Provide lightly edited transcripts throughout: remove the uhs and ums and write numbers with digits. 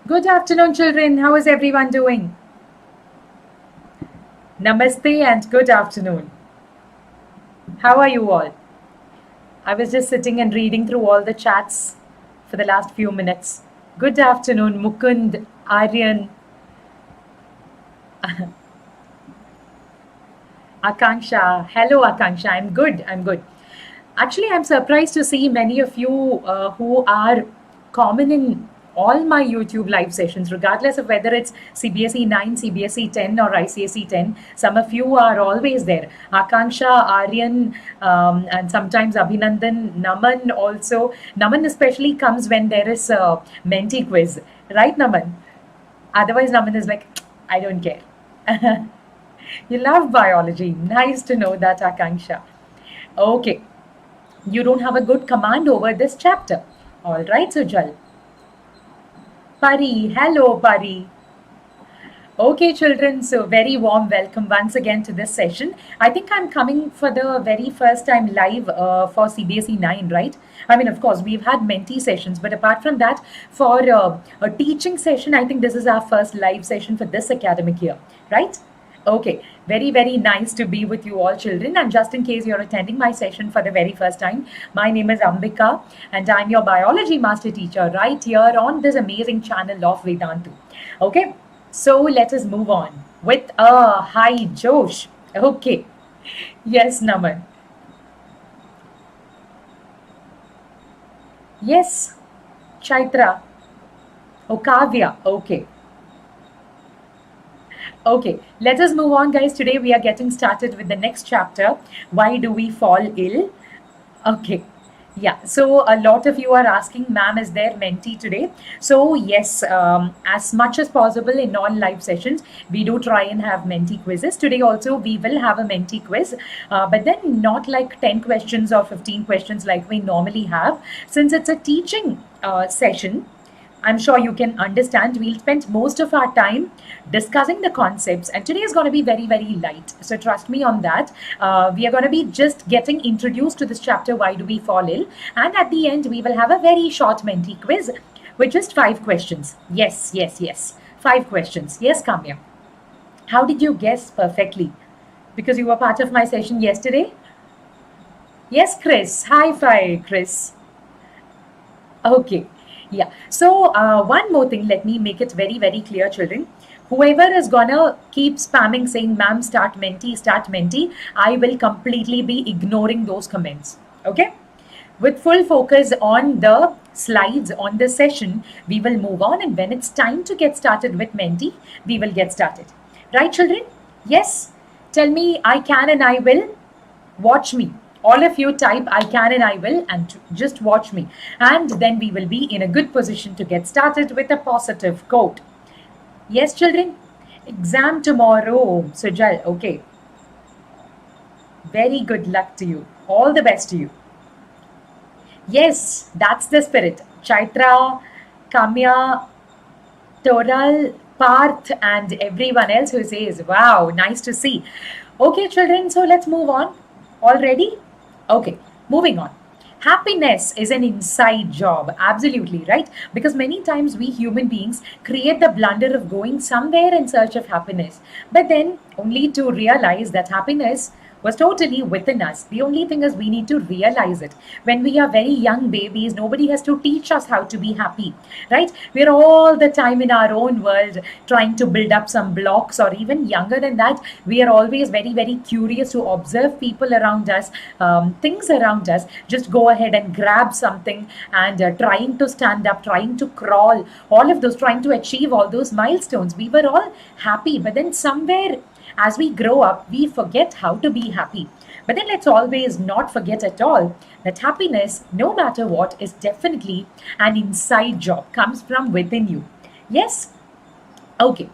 Good afternoon, children. How is everyone doing? Namaste and good afternoon. How are you all? I was just sitting and reading through all the chats for the last few minutes. Good afternoon, Mukund, Aryan, Akanksha. Hello, Akanksha. I'm good. I'm good. Actually, I'm surprised to see many of you who are common in all my YouTube live sessions, regardless of whether it's CBSE 9, CBSE 10, or ICSE 10. Some of you are always there. Akanksha, Aryan, and sometimes Abhinandan, Naman also. Naman especially comes when there is a mentee quiz. Right, Naman? Otherwise, Naman is like, I don't care. You love biology. Nice to know that, Akanksha. Okay. You don't have a good command over this chapter. All right, Sujal. Pari, hello, Pari. Okay, children, so very warm welcome once again to this session. I think I'm coming for the very first time live for CBSE 9, right? I mean, of course, we've had mentee sessions, but apart from that, for a teaching session, I think this is our first live session for this academic year, right? Okay, very, very nice to be with you all, children. And just in case you're attending my session for the very first time, my name is Ambika, and I'm your biology master teacher right here on this amazing channel of Vedantu. Okay, so let us move on with a high Josh. Okay, yes, Naman. Yes, Chaitra. Oh, Kavya. Okay. Okay, let us move on, guys. Today we are getting started with the next chapter. Why do we fall ill? Okay. Yeah, so a lot of you are asking, ma'am, is there mentee today? So, yes, as much as possible in all live sessions, we do try and have mentee quizzes. Today also, we will have a mentee quiz, but then not like 10 questions or 15 questions like we normally have. Since it's a teaching session, I'm sure you can understand. We'll spend most of our time discussing the concepts, and today is going to be very, very light. So, trust me on that. We are going to be just getting introduced to this chapter, Why Do We Fall Ill? And at the end, we will have a very short mentee quiz with just 5 questions. Yes, yes, yes. 5 questions. Yes, Kamya. How did you guess perfectly? Because you were part of my session yesterday? Yes, Chris. Hi, fi, Chris. Okay. Yeah. So one more thing, let me make it very, very clear, children. Whoever is gonna keep spamming saying, ma'am, start mentee, I will completely be ignoring those comments. Okay? With full focus on the slides on this session, we will move on. And when it's time to get started with mentee, we will get started. Right, children? Yes? Tell me, I can and I will. Watch me. All of you type I can and I will, and just watch me. And then we will be in a good position to get started with a positive quote. Yes, children? Exam tomorrow. Sujal, okay. Very good luck to you. All the best to you. Yes, that's the spirit. Chaitra, Kamya, Toral, Parth, and everyone else who says, wow, nice to see. Okay, children, so let's move on. All ready? Okay, moving on. Happiness is an inside job, absolutely, right? Because many times we human beings create the blunder of going somewhere in search of happiness, but then only to realize that happiness was totally within us. The only thing is we need to realize it. When we are very young babies, nobody has to teach us how to be happy, right? We're all the time in our own world trying to build up some blocks, or even younger than that, we are always very, very curious to observe people around us, things around us, just go ahead and grab something and trying to stand up, trying to crawl, all of those, trying to achieve all those milestones. We were all happy, but then somewhere as we grow up, we forget how to be happy. But then let's always not forget at all that happiness, no matter what, is definitely an inside job, comes from within you. Yes? Okay.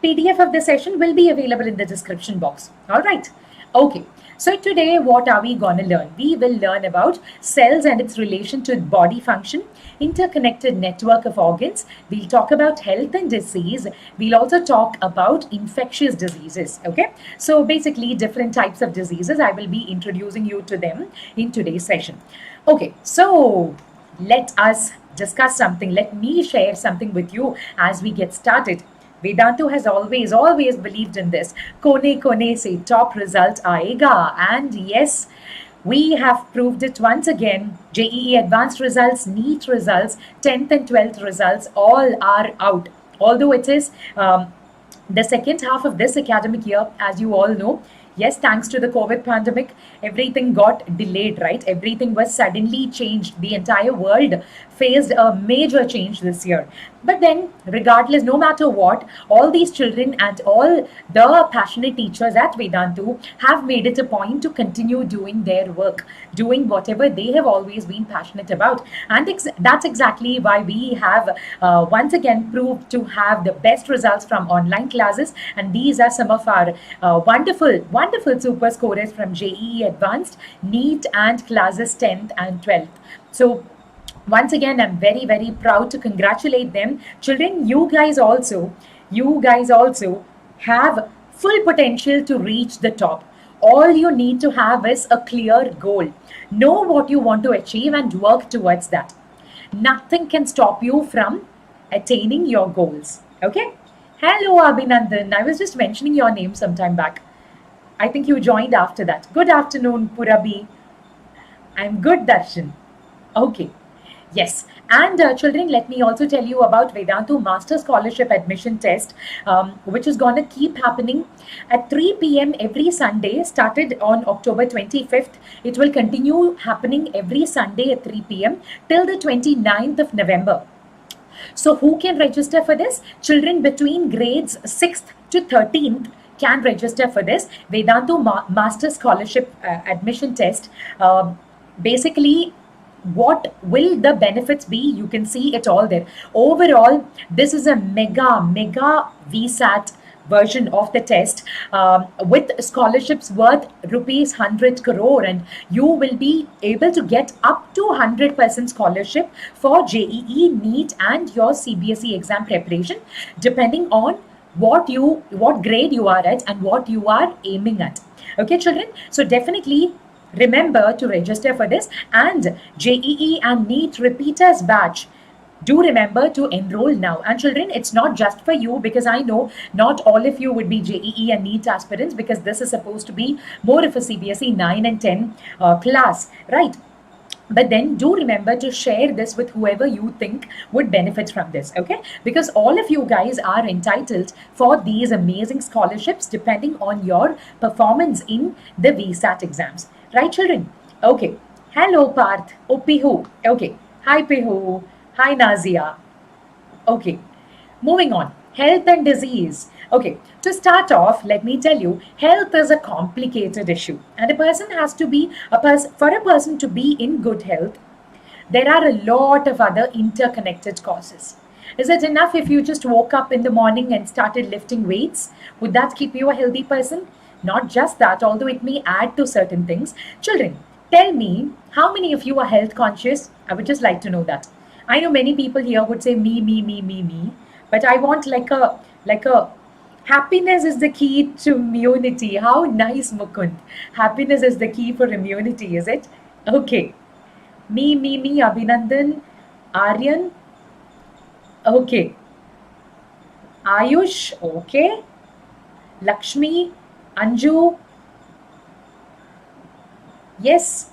PDF of the session will be available in the description box. All right. Okay. So today, what are we going to learn? We will learn about cells and its relation to body function, interconnected network of organs. We'll talk about health and disease. We'll also talk about infectious diseases. Okay. So basically different types of diseases. I will be introducing you to them in today's session. Okay. So let us discuss something. Let me share something with you as we get started. Vedantu has always believed in this. Kone kone se top result aega. And yes, we have proved it once again. JEE advanced results, NEET results, 10th and 12th results, all are out. Although it is the second half of this academic year, as you all know, yes, thanks to the COVID pandemic, everything got delayed, right? Everything was suddenly changed. The entire world faced a major change this year. But then, regardless, no matter what, all these children and all the passionate teachers at Vedantu have made it a point to continue doing their work, doing whatever they have always been passionate about. And that's exactly why we have once again proved to have the best results from online classes. And these are some of our wonderful super scorers from JEE Advanced, NEET, and classes 10th and 12th. So once again, I'm very proud to congratulate them. Children, you guys also have full potential to reach the top. All you need to have is a clear goal. Know what you want to achieve and work towards that. Nothing can stop you from attaining your goals. Okay? Hello, Abhinandan. I was just mentioning your name some time back. I think you joined after that. Good afternoon, Purabi. I'm good, Darshan. Okay. Yes. And children, let me also tell you about Vedantu Master Scholarship Admission Test, which is going to keep happening at 3 p.m. every Sunday, started on October 25th. It will continue happening every Sunday at 3 p.m. till the 29th of November. So who can register for this? Children between grades 6th to 13th can register for this Vedantu Master Scholarship Admission Test. Basically, what will the benefits be? You can see it all there. Overall, this is a mega VSAT version of the test with scholarships worth rupees 100 crore, and you will be able to get up to 100% scholarship for JEE, NEET, and your CBSE exam preparation, depending on what grade you are at and what you are aiming at. Okay, children. So definitely remember to register for this. And JEE and NEET repeaters batch, do remember to enroll now. And children, it's not just for you, because I know not all of you would be JEE and NEET aspirants, because this is supposed to be more of a CBSE 9 and 10 class, right? But then do remember to share this with whoever you think would benefit from this, okay? Because all of you guys are entitled for these amazing scholarships depending on your performance in the VSAT exams. Right, children? Okay. Hello, Parth. Oh, Pihu. Okay. Hi, Pihu. Hi, Nazia. Okay. Moving on. Health and disease. Okay. To start off, let me tell you, health is a complicated issue. And for a person to be in good health, there are a lot of other interconnected causes. Is it enough if you just woke up in the morning and started lifting weights? Would that keep you a healthy person? Not just that, although it may add to certain things. Children, tell me, how many of you are health conscious? I would just like to know that. I know many people here would say me, but I want like a happiness is the key to immunity. How nice, Mukund. Happiness is the key for immunity, is it? Okay. Me, Abhinandan, Aryan. Okay. Ayush, okay. Lakshmi, Anju. Yes.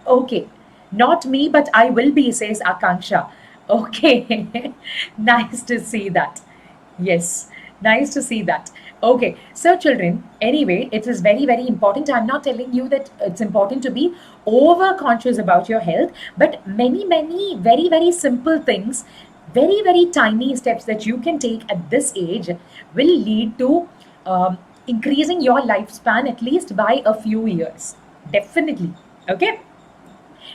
Okay. Not me, but I will be, says Akanksha. Okay. Nice to see that. Yes. Nice to see that. Okay. So, children, anyway, it is very important. I'm not telling you that it's important to be over conscious about your health, but many very simple things, very tiny steps that you can take at this age will lead to increasing your lifespan at least by a few years. Definitely. Okay.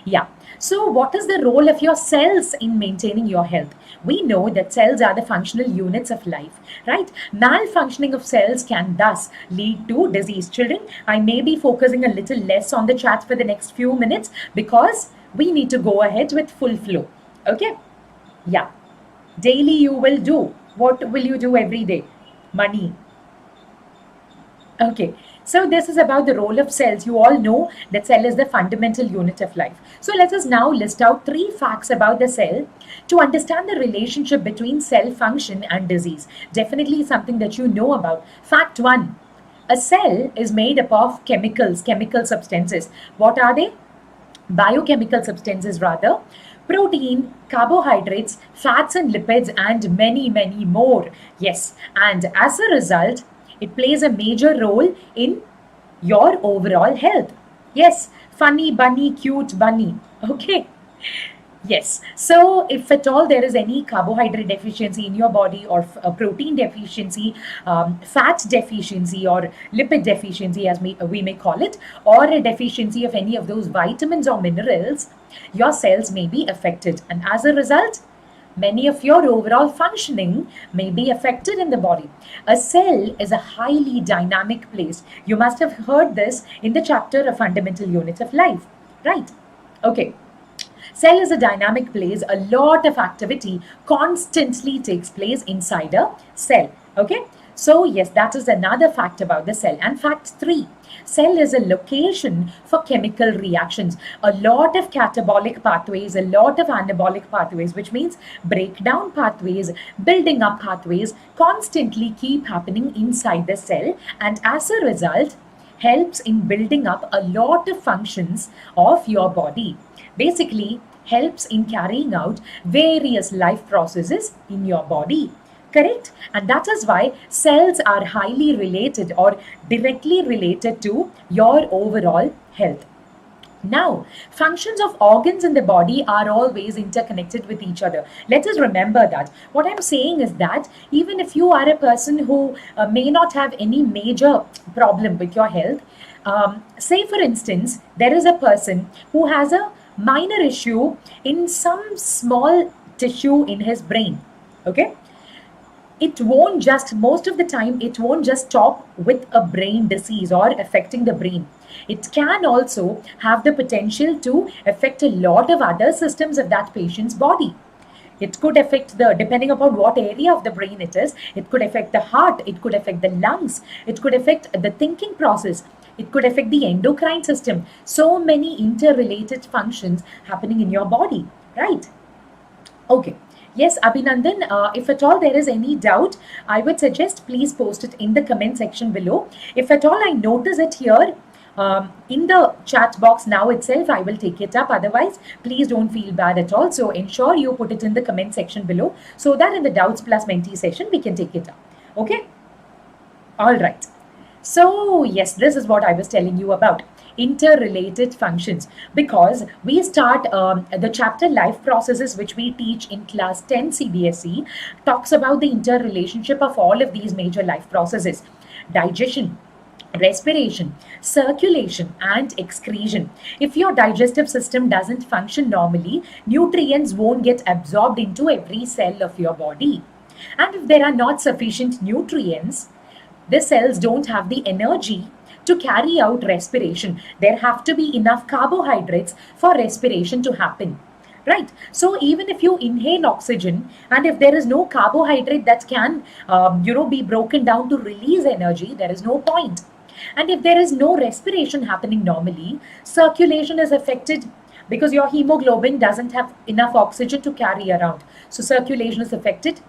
Yeah. So what is the role of your cells in maintaining your health? We know that cells are the functional units of life, right? Malfunctioning of cells can thus lead to disease. Children, I may be focusing a little less on the chat for the next few minutes because we need to go ahead with full flow. Okay? Yeah. Daily you will do. What will you do every day? Money. Okay. So this is about the role of cells. You all know that cell is the fundamental unit of life. So let us now list out 3 facts about the cell to understand the relationship between cell function and disease. Definitely something that you know about. Fact 1. A cell is made up of chemical substances. What are they? Biochemical substances rather. Protein, carbohydrates, fats and lipids, and many more. Yes, and as a result, it plays a major role in your overall health. Yes, funny bunny, cute bunny. Okay. Yes. So, if at all there is any carbohydrate deficiency in your body, or a protein deficiency, fat deficiency, or lipid deficiency, as we may call it, or a deficiency of any of those vitamins or minerals, your cells may be affected. And as a result, many of your overall functioning may be affected in the body. A cell is a highly dynamic place. You must have heard this in the chapter of fundamental units of life, right? Okay. Cell is a dynamic place. A lot of activity constantly takes place inside a cell. Okay. So yes, that is another fact about the cell. And fact 3, cell is a location for chemical reactions. A lot of catabolic pathways, a lot of anabolic pathways, which means breakdown pathways, building up pathways, constantly keep happening inside the cell. And as a result, helps in building up a lot of functions of your body. Basically, helps in carrying out various life processes in your body. Correct? And that is why cells are highly related or directly related to your overall health. Now, functions of organs in the body are always interconnected with each other. Let us remember that. What I'm saying is that even if you are a person who may not have any major problem with your health, say for instance, there is a person who has a minor issue in some small tissue in his brain. Okay? It won't just, most of the time, it won't just stop with a brain disease or affecting the brain. It can also have the potential to affect a lot of other systems of that patient's body. It could affect depending upon what area of the brain it is, it could affect the heart, it could affect the lungs, it could affect the thinking process, it could affect the endocrine system. So many interrelated functions happening in your body, right? Okay. Yes, Abhinandan, if at all there is any doubt, I would suggest please post it in the comment section below. If at all I notice it here in the chat box now itself, I will take it up. Otherwise, please don't feel bad at all. So ensure you put it in the comment section below so that in the Doubts Plus Mentee session, we can take it up. Okay? All right. So yes, this is what I was telling you about. Interrelated functions, because we start the chapter life processes, which we teach in class 10 CBSE, talks about the interrelationship of all of these major life processes: digestion, respiration, circulation, and excretion. If your digestive system doesn't function normally, nutrients won't get absorbed into every cell of your body. And if there are not sufficient nutrients, the cells don't have the energy to carry out respiration. There have to be enough carbohydrates for respiration to happen. Right? So even if you inhale oxygen, and if there is no carbohydrate that can, be broken down to release energy, there is no point. And if there is no respiration happening normally, circulation is affected because your hemoglobin doesn't have enough oxygen to carry around. So circulation is affected.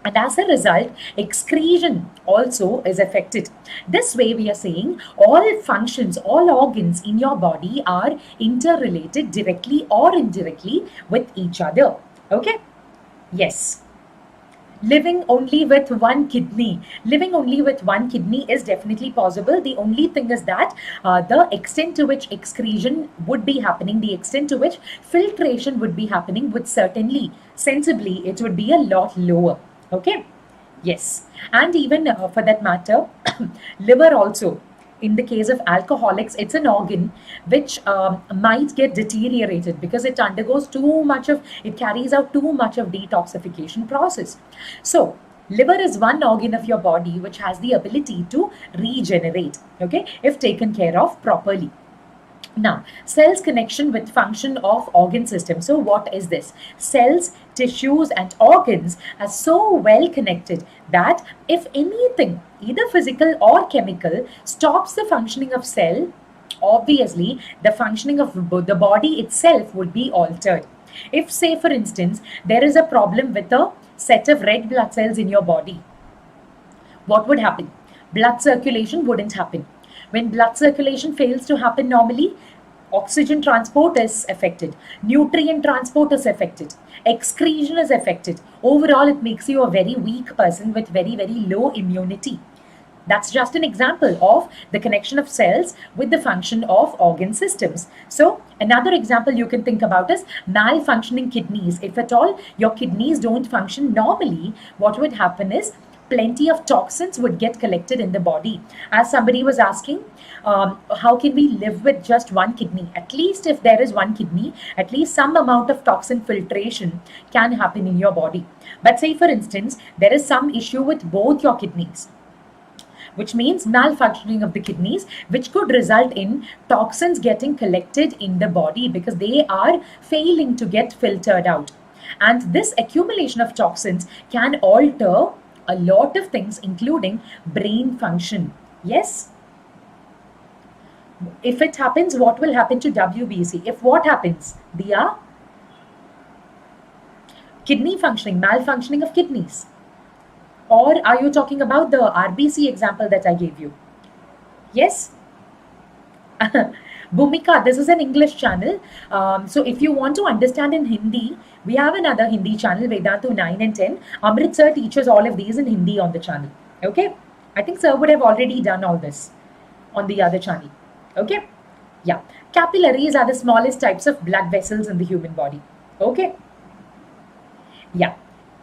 And as a result, excretion also is affected. This way, we are saying all functions, all organs in your body are interrelated directly or indirectly with each other. Okay? Yes. Living only with one kidney. Living only with one kidney is definitely possible. The only thing is that the extent to which excretion would be happening, the extent to which filtration would be happening would certainly, sensibly, it would be a lot lower. Okay? Yes. And even for that matter, liver also, in the case of alcoholics, it's an organ which might get deteriorated because it undergoes too much of, it carries out too much of detoxification process. So, liver is one organ of your body which has the ability to regenerate, okay, if taken care of properly. Now, cells connection with function of organ system. So what is this? Cells, tissues and organs are so well connected that if anything, either physical or chemical, stops the functioning of cell, obviously the functioning of the body itself would be altered. If, say for instance, there is a problem with a set of red blood cells in your body, what would happen? Blood circulation wouldn't happen. When blood circulation fails to happen normally, oxygen transport is affected, nutrient transport is affected, excretion is affected. Overall, it makes you a very weak person with very, very low immunity. That's just an example of the connection of cells with the function of organ systems. So another example you can think about is malfunctioning kidneys. If at all your kidneys don't function normally, what would happen is plenty of toxins would get collected in the body. As somebody was asking, how can we live with just one kidney? At least if there is one kidney, at least some amount of toxin filtration can happen in your body. But say for instance, there is some issue with both your kidneys, which means malfunctioning of the kidneys, which could result in toxins getting collected in the body because they are failing to get filtered out. And this accumulation of toxins can alter a lot of things, including brain function. Yes? If it happens, what will happen to WBC? If what happens? Diya? Kidney functioning, malfunctioning of kidneys. Or are you talking about the RBC example that I gave you? Yes? Bhumika, this is an English channel. So if you want to understand in Hindi, we have another Hindi channel, Vedantu 9 and 10. Amrit sir teaches all of these in Hindi on the channel. Okay? I think sir would have already done all this on the other channel. Okay? Yeah. Capillaries are the smallest types of blood vessels in the human body. Okay? Yeah.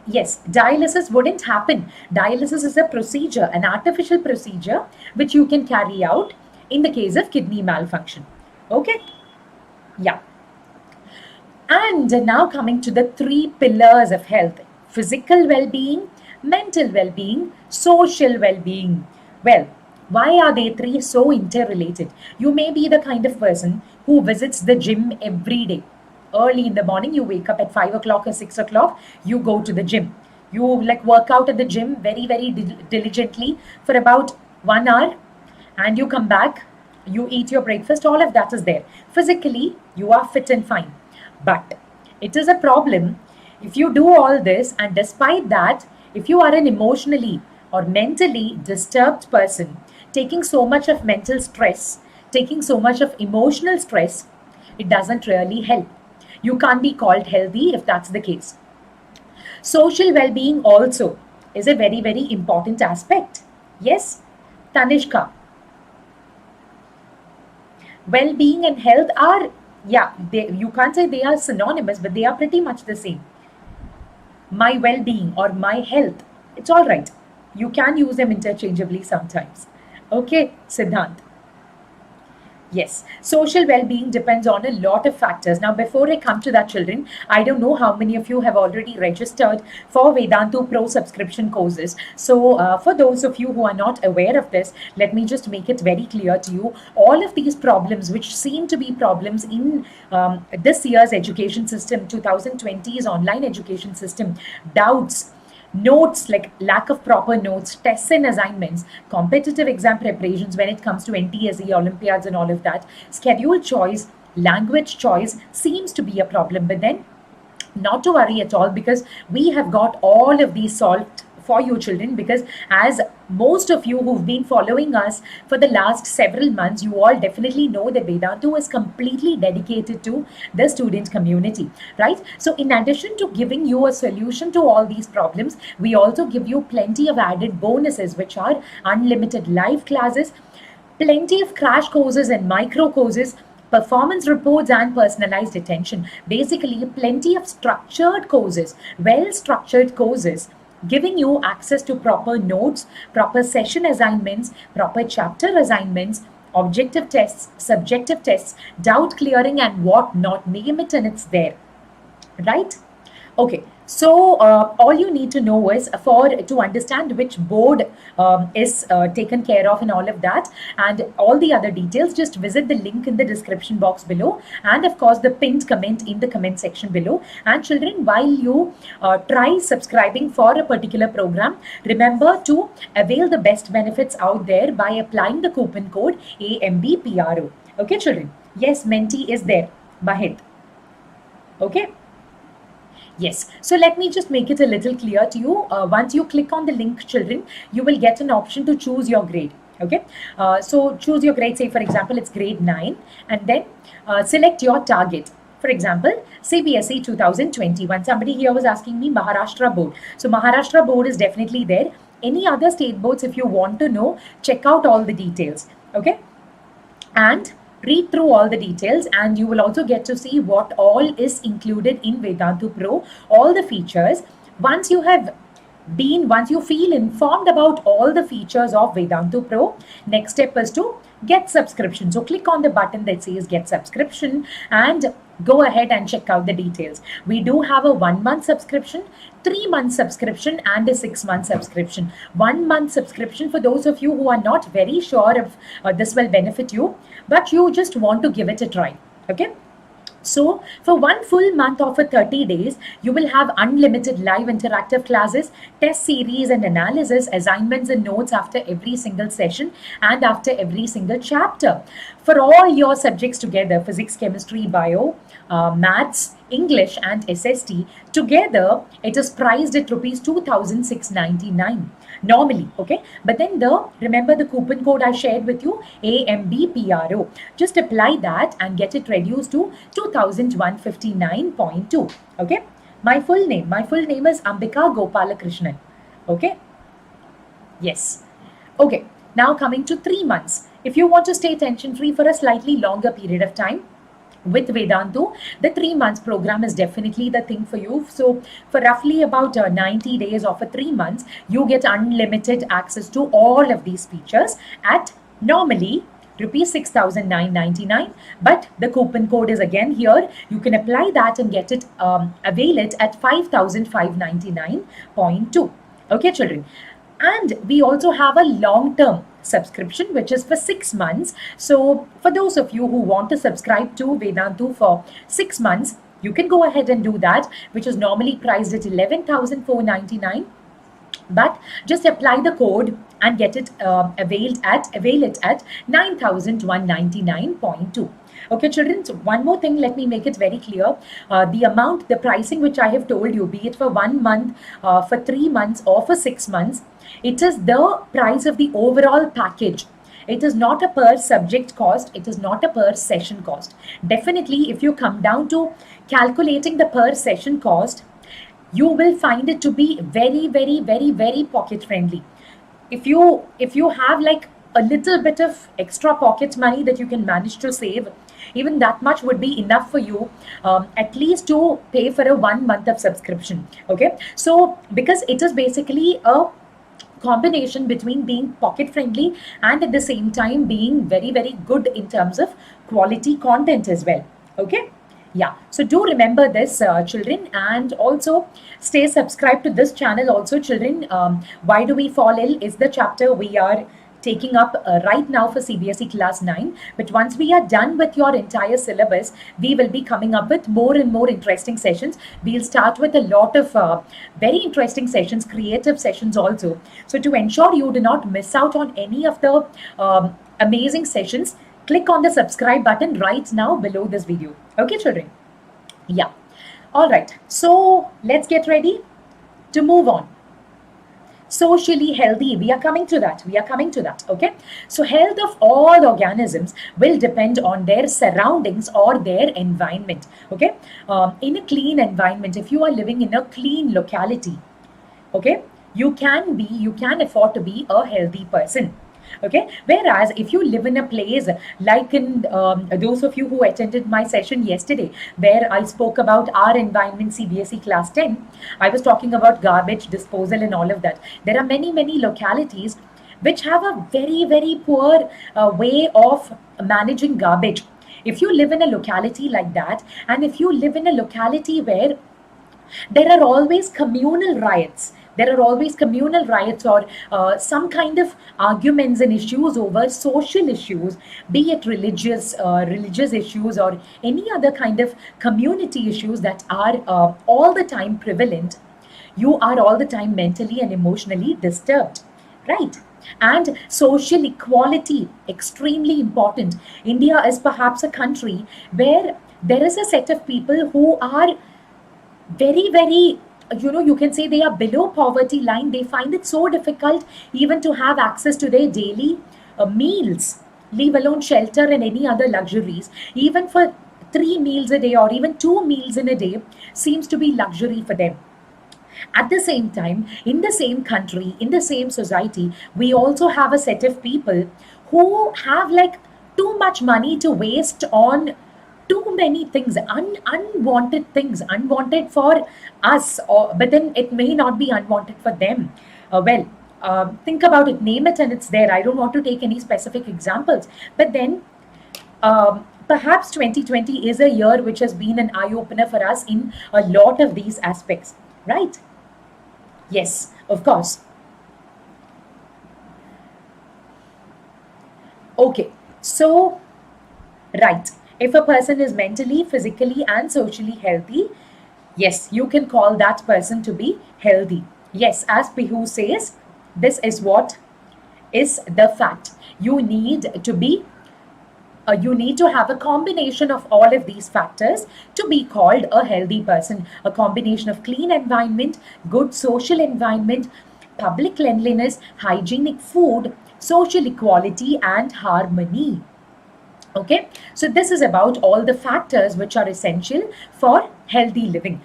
Yes, dialysis wouldn't happen. Dialysis is a procedure, an artificial procedure, which you can carry out in the case of kidney malfunction. Okay? Yeah. And now coming to the three pillars of health: physical well-being, mental well-being, social well-being. Well, why are they three so interrelated? You may be the kind of person who visits the gym every day. Early in the morning, you wake up at 5 o'clock or 6 o'clock, you go to the gym. You like work out at the gym very, very diligently for about 1 hour, and you come back, you eat your breakfast, all of that is there. Physically, you are fit and fine. But it is a problem if you do all this, and despite that, if you are an emotionally or mentally disturbed person, taking so much of mental stress, taking so much of emotional stress, it doesn't really help. You can't be called healthy if that's the case. Social well-being also is a very, very important aspect. Yes, Tanishka. Well-being and health are, yeah, you can't say they are synonymous, but they are pretty much the same. My well-being or my health, it's all right. You can use them interchangeably sometimes. Okay, Siddhant. Yes, social well-being depends on a lot of factors. Now, before I come to that, children, I don't know how many of you have already registered for Vedantu Pro subscription courses. So, for those of you who are not aware of this, let me just make it very clear to you. All of these problems, which seem to be problems in this year's education system, 2020's online education system, doubts, notes like lack of proper notes, tests and assignments, competitive exam preparations when it comes to NTSE, Olympiads and all of that, schedule choice, language choice seems to be a problem. But then not to worry at all, because we have got all of these solved for you, children, because as most of you who've been following us for the last several months, you all definitely know that Vedantu is completely dedicated to the student community, right? So in addition to giving you a solution to all these problems, we also give you plenty of added bonuses, which are unlimited live classes, plenty of crash courses and micro courses, performance reports and personalized attention. Basically, plenty of structured courses, well-structured courses, giving you access to proper notes, proper session assignments, proper chapter assignments, objective tests, subjective tests, doubt clearing and what not, name it and it's there, right? Okay, So all you need to know is to understand which board is taken care of and all of that, and all the other details, just visit the link in the description box below, and of course the pinned comment in the comment section below. And children, while you try subscribing for a particular program, remember to avail the best benefits out there by applying the coupon code AMBPRO. Okay, children. Yes, mentee is there. Bahit. Okay. Yes, so let me just make it a little clear to you. Once you click on the link, children, you will get an option to choose your grade. Okay, so choose your grade. Say, for example, it's grade 9, and then select your target. For example, CBSE 2021. Somebody here was asking me Maharashtra board. So Maharashtra board is definitely there. Any other state boards, if you want to know, check out all the details. Okay, and read through all the details, and you will also get to see what all is included in Vedantu Pro, all the features. Once you feel informed about all the features of Vedantu Pro, next step is to get subscription. So click on the button that says get subscription and go ahead and check out the details. We do have a 1-month subscription, 3-month subscription, and a 6-month subscription. 1-month subscription for those of you who are not very sure if this will benefit you, but you just want to give it a try. Okay. So for 1 full month of 30 days, you will have unlimited live interactive classes, test series and analysis, assignments and notes after every single session and after every single chapter. For all your subjects together, physics, chemistry, bio, maths, English and SST, together it is priced at rupees 2,699 normally. Okay, but then remember the coupon code I shared with you, AMBPRO. Just apply that and get it reduced to 2,159.2. Okay, my full name is Ambika Gopalakrishnan. Okay, yes. Okay, now coming to 3 months. If you want to stay tension free for a slightly longer period of time, with Vedantu, the 3 months program is definitely the thing for you. So for roughly about 90 days or for 3 months, you get unlimited access to all of these features at normally rupees 6,999, but the coupon code is again here. You can apply that and get it, avail it at 5,599.2. Okay, children. And we also have a long-term subscription, which is for 6 months. So for those of you who want to subscribe to Vedantu for 6 months, you can go ahead and do that, which is normally priced at 11,499. But just apply the code and get it avail it at 9,199.2. Okay, children, so one more thing, let me make it very clear. The pricing which I have told you, be it for 1 month, for 3 months or for 6 months, it is the price of the overall package. It is not a per subject cost. It is not a per session cost. Definitely, if you come down to calculating the per session cost, you will find it to be very, very, very, very pocket friendly. If you have like a little bit of extra pocket money that you can manage to save, even that much would be enough for you, at least to pay for a 1 month of subscription. Okay, so because it is basically a combination between being pocket friendly and at the same time being very, very good in terms of quality content as well. Okay. Yeah, so do remember this, children, and also stay subscribed to this channel also, children. Why Do We Fall Ill is the chapter we are taking up right now for CBSE Class 9. But once we are done with your entire syllabus, we will be coming up with more and more interesting sessions. We'll start with a lot of very interesting sessions, creative sessions also. So to ensure you do not miss out on any of the amazing sessions, click on the subscribe button right now below this video. Okay, children? Yeah. All right. So let's get ready to move on. Socially healthy. We are coming to that. Okay. So health of all organisms will depend on their surroundings or their environment. Okay. In a clean environment, if you are living in a clean locality, okay, you can afford to be a healthy person. Okay, whereas if you live in a place like in those of you who attended my session yesterday, where I spoke about our environment, CBSE Class 10, I was talking about garbage disposal and all of that. There are many localities which have a very, very poor way of managing garbage. If you live in a locality like that, and if you live in a locality where There are always communal riots. There are always communal riots or some kind of arguments and issues over social issues, be it religious issues or any other kind of community issues that are all the time prevalent. You are all the time mentally and emotionally disturbed, right? And social equality, extremely important. India is perhaps a country where there is a set of people who are very, you can say they are below poverty line. They find it so difficult even to have access to their daily meals, leave alone shelter and any other luxuries. Even for 3 meals a day or even 2 meals in a day seems to be luxury for them. At the same time, in the same country, in the same society, we also have a set of people who have like too much money to waste on too many things, unwanted things, unwanted for us, but then it may not be unwanted for them. Think about it, name it, and it's there. I don't want to take any specific examples, but then perhaps 2020 is a year which has been an eye opener for us in a lot of these aspects, right? Yes, of course. Okay, so, right. If a person is mentally, physically, and socially healthy, yes, you can call that person to be healthy. Yes, as Pihu says, this is what is the fact. You need to have a combination of all of these factors to be called a healthy person. A combination of clean environment, good social environment, public cleanliness, hygienic food, social equality, and harmony. Okay, so this is about all the factors which are essential for healthy living.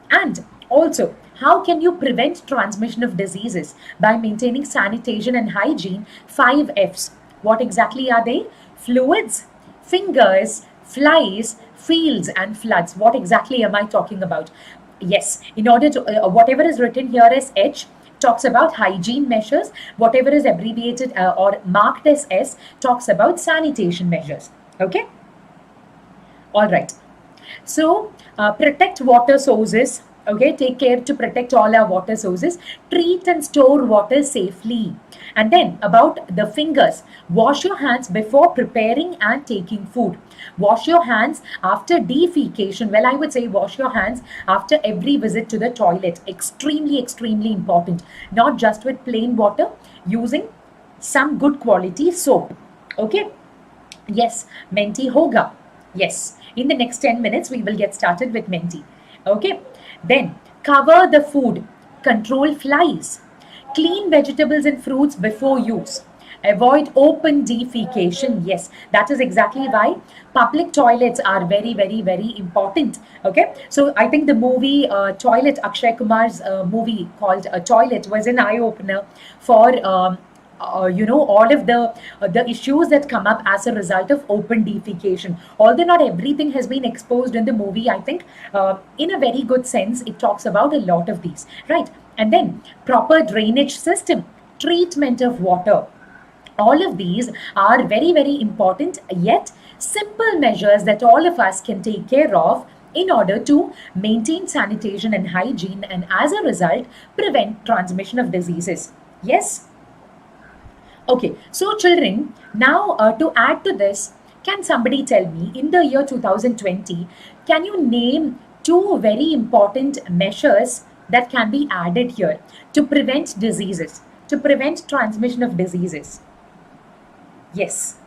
And also, how can you prevent transmission of diseases? By maintaining sanitation and hygiene, 5 F's. What exactly are they? Fluids, fingers, flies, fields, and floods. What exactly am I talking about? Yes, in order to, whatever is written here as H talks about hygiene measures, whatever is abbreviated or marked as S talks about sanitation measures. Okay, all right. So protect water sources. Okay, take care to protect all our water sources. Treat and store water safely. And then about the fingers, wash your hands before preparing and taking food. Wash your hands after defecation. Well, I would say wash your hands after every visit to the toilet. Extremely, extremely important. Not just with plain water, using some good quality soap. Okay. Yes, mentee hoga. Yes, in the next 10 minutes, we will get started with mentee. Okay, then cover the food, control flies, clean vegetables and fruits before use. Avoid open defecation. Yes, that is exactly why public toilets are very, very, very important. Okay, so I think the movie Toilet, Akshay Kumar's movie called Toilet was an eye opener for. All of the issues that come up as a result of open defecation. Although not everything has been exposed in the movie, I think in a very good sense it talks about a lot of these, right? And then proper drainage system, treatment of water. All of these are very, very important, yet simple measures that all of us can take care of in order to maintain sanitation and hygiene, and as a result prevent transmission of diseases. Yes. Okay, so children, now to add to this, can somebody tell me in the year 2020, can you name two very important measures that can be added here to prevent diseases, to prevent transmission of diseases? Yes.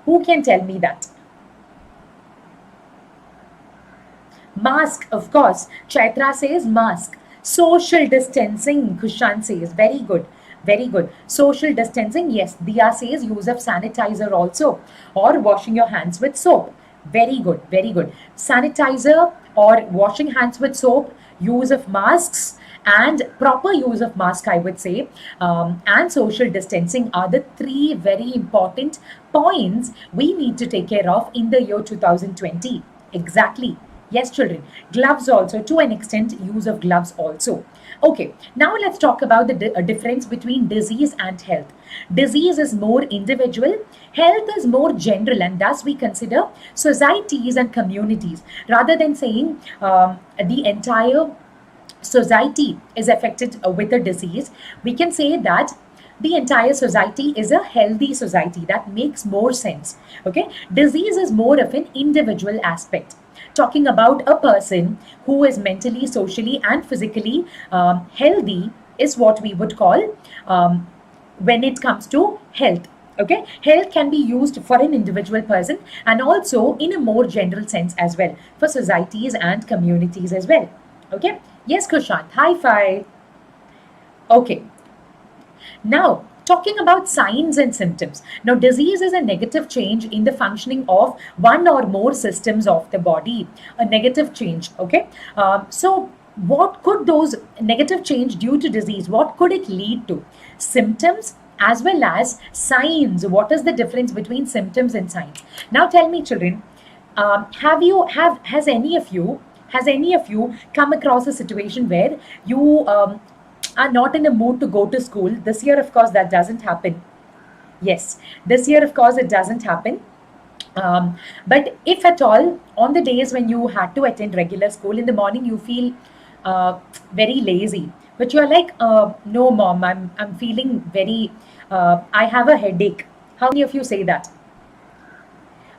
Who can tell me that? Mask, of course. Chaitra says mask. Social distancing, Kushan says. Very good. Very good. Social distancing, yes. Diya says use of sanitizer also, or washing your hands with soap. Very good, very good. Sanitizer or washing hands with soap, use of masks, and proper use of mask, I would say, and social distancing are the three very important points we need to take care of in the year 2020. Exactly. Yes, children. Gloves also, to an extent, use of gloves also. Okay, now let's talk about the difference between disease and health. Disease is more individual, health is more general, and thus we consider societies and communities rather than saying the entire society is affected with a disease. We can say that the entire society is a healthy society. That makes more sense. Okay, disease is more of an individual aspect, talking about a person who is mentally, socially, and physically healthy is what we would call when it comes to health. Okay, health can be used for an individual person and also in a more general sense as well for societies and communities as well. Okay, yes, Kushant, high five. Okay, now, talking about signs and symptoms. Now, disease is a negative change in the functioning of one or more systems of the body. A negative change, okay? So, what could those negative change due to disease, what could it lead to? Symptoms as well as signs. What is the difference between symptoms and signs? Now, tell me, children, has any of you come across a situation where you are not in a mood to go to school? This year, of course, that doesn't happen. Yes, this year, of course, it doesn't happen. But if at all, on the days when you had to attend regular school in the morning, you feel very lazy. But you're like, no, mom, I'm feeling very, I have a headache. How many of you say that?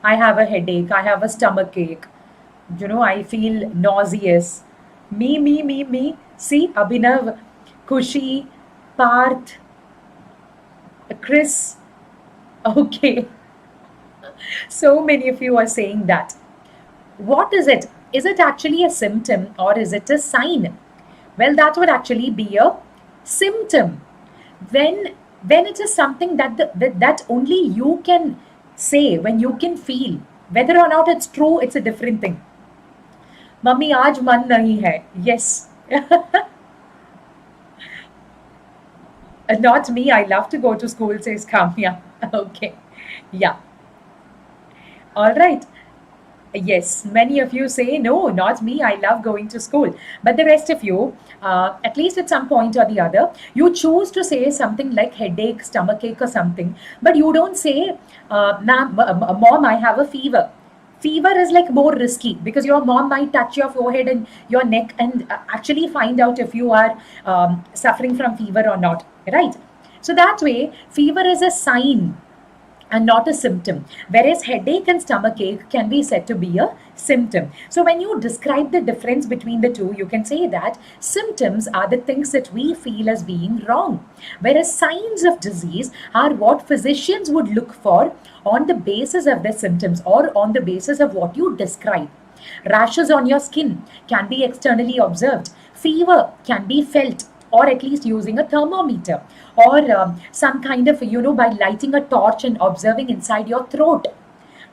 I have a headache, I have a stomach ache, I feel nauseous. Me. See, Abhinav, Kushi, Parth, Chris. Okay, so many of you are saying that. What is it? Is it actually a symptom or is it a sign? Well, that would actually be a symptom. When it is something that only you can say, when you can feel, whether or not it's true, it's a different thing. Mummy, आज मन नहीं है. Yes. Not me. I love to go to school, says Kamya. Okay. Yeah. All right. Yes, many of you say, no, not me. I love going to school. But the rest of you, at least at some point or the other, you choose to say something like headache, stomachache, or something. But you don't say, mom, I have a fever. Fever is like more risky because your mom might touch your forehead and your neck and actually find out if you are suffering from fever or not, right? So that way, fever is a sign and not a symptom, whereas headache and stomachache can be said to be a symptom. So when you describe the difference between the two, you can say that symptoms are the things that we feel as being wrong, whereas signs of disease are what physicians would look for on the basis of the symptoms or on the basis of what you describe. Rashes on your skin can be externally observed. Fever can be felt, or at least using a thermometer, or some kind of, by lighting a torch and observing inside your throat.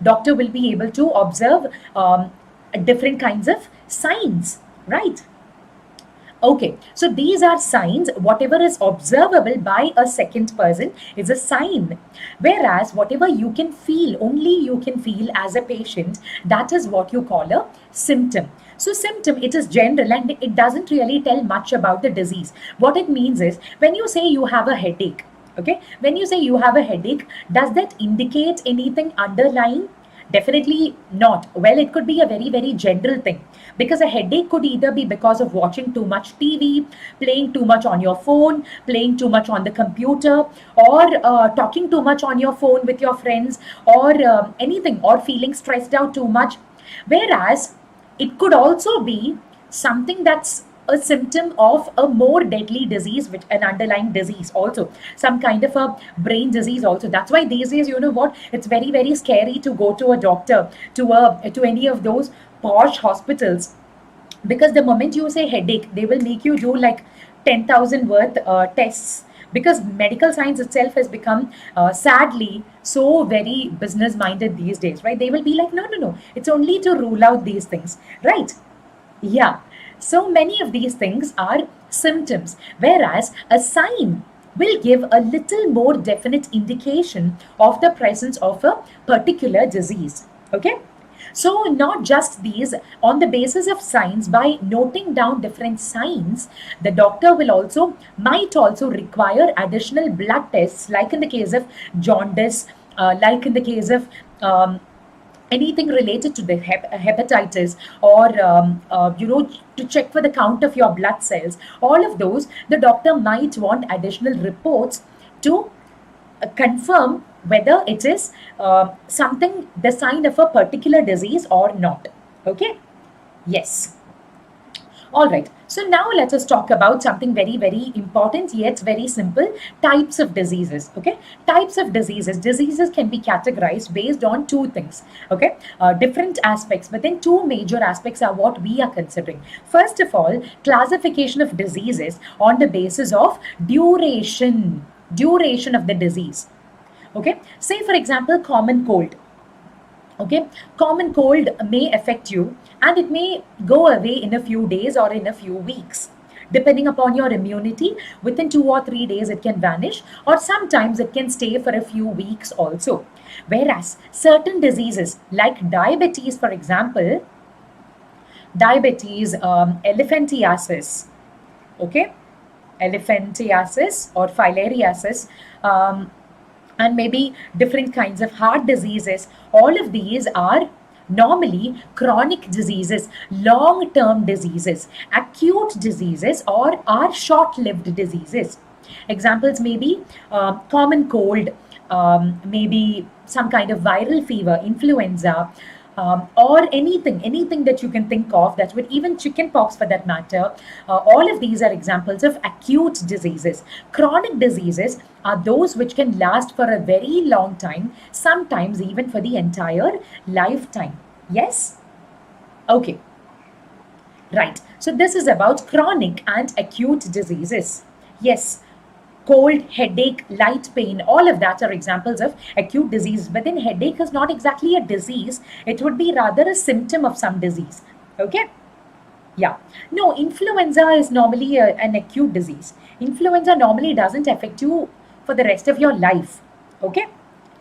Doctor will be able to observe different kinds of signs, right? Okay, so these are signs. Whatever is observable by a second person is a sign. Whereas whatever you can feel, only you can feel as a patient, that is what you call a symptom. So symptom, it is general and it doesn't really tell much about the disease. What it means is when you say you have a headache, okay, when you say you have a headache, does that indicate anything underlying? Definitely not. Well, it could be a very, very general thing because a headache could either be because of watching too much TV, playing too much on your phone, playing too much on the computer, or talking too much on your phone with your friends, or anything, or feeling stressed out too much. Whereas it could also be something that's a symptom of a more deadly disease, which an underlying disease also, some kind of a brain disease also. That's why these days, you know what, it's very, very scary to go to a doctor, to any of those posh hospitals, because the moment you say headache, they will make you do like 10,000 worth tests, because medical science itself has become sadly so very business minded these days, right? They will be like, no, it's only to rule out these things, right? Yeah. So many of these things are symptoms, whereas a sign will give a little more definite indication of the presence of a particular disease. Okay. So not just these, on the basis of signs, by noting down different signs, the doctor might also require additional blood tests, like in the case of jaundice, like in the case of anything related to the hepatitis, or to check for the count of your blood cells. All of those, the doctor might want additional reports to confirm whether it is something, the sign of a particular disease or not. Okay? Yes. All right. So now let us talk about something very, very important yet very simple: types of diseases. Okay. Types of diseases. Diseases can be categorized based on two things. Okay. Different aspects, but then two major aspects are what we are considering. First of all, classification of diseases on the basis of duration of the disease. Okay. Say for example, common cold. Okay, common cold may affect you and it may go away in a few days or in a few weeks. Depending upon your immunity, within 2 or 3 days it can vanish, or sometimes it can stay for a few weeks also. Whereas certain diseases like diabetes, for example, elephantiasis, okay, elephantiasis or filariasis, and maybe different kinds of heart diseases, all of these are normally chronic diseases, long-term diseases, acute diseases, or are short-lived diseases. Examples may be common cold, maybe some kind of viral fever, influenza, or anything that you can think of, that would, even chicken pox for that matter. All of these are examples of acute diseases. Chronic diseases are those which can last for a very long time, sometimes even for the entire lifetime. Yes? Okay. Right. So this is about chronic and acute diseases. Yes. Cold, headache, light pain, all of that are examples of acute disease. But then headache is not exactly a disease. It would be rather a symptom of some disease. Okay? Yeah. No, influenza is normally an acute disease. Influenza normally doesn't affect you for the rest of your life. Okay?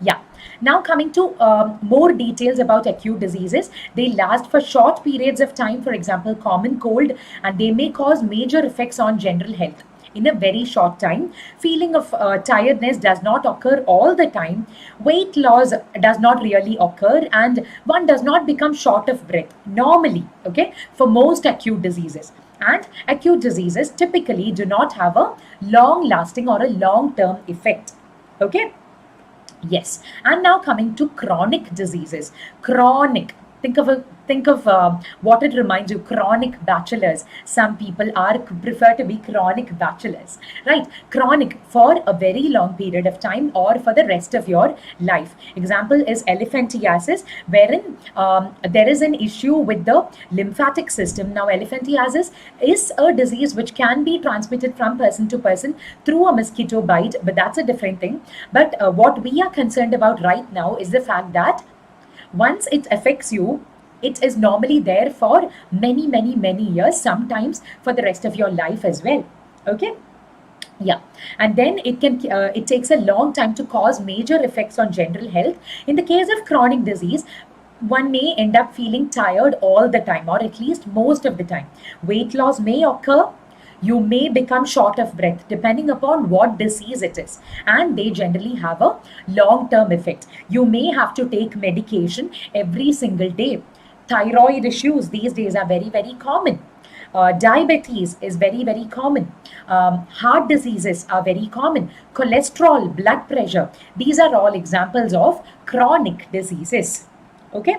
Yeah. Now coming to more details about acute diseases. They last for short periods of time, for example, common cold, and they may cause major effects on general health in a very short time. Feeling of tiredness does not occur all the time. Weight loss does not really occur, and one does not become short of breath normally, okay, for most acute diseases. And acute diseases typically do not have a long lasting or a long term effect. Okay. Yes. And now coming to chronic diseases. Chronic. Think of what it reminds you. Chronic bachelors. Some people prefer to be chronic bachelors, right? Chronic for a very long period of time or for the rest of your life. Example is elephantiasis, wherein there is an issue with the lymphatic system. Now, elephantiasis is a disease which can be transmitted from person to person through a mosquito bite, but that's a different thing. But what we are concerned about right now is the fact that once it affects you, it is normally there for many, many, many years, sometimes for the rest of your life as well. Okay. Yeah. And then it takes a long time to cause major effects on general health. In the case of chronic disease, one may end up feeling tired all the time, or at least most of the time. Weight loss may occur. You may become short of breath depending upon what disease it is, and they generally have a long-term effect. You may have to take medication every single day. Thyroid issues these days are very, very common. Diabetes is very, very common. Heart diseases are very common. Cholesterol, blood pressure, these are all examples of chronic diseases. Okay.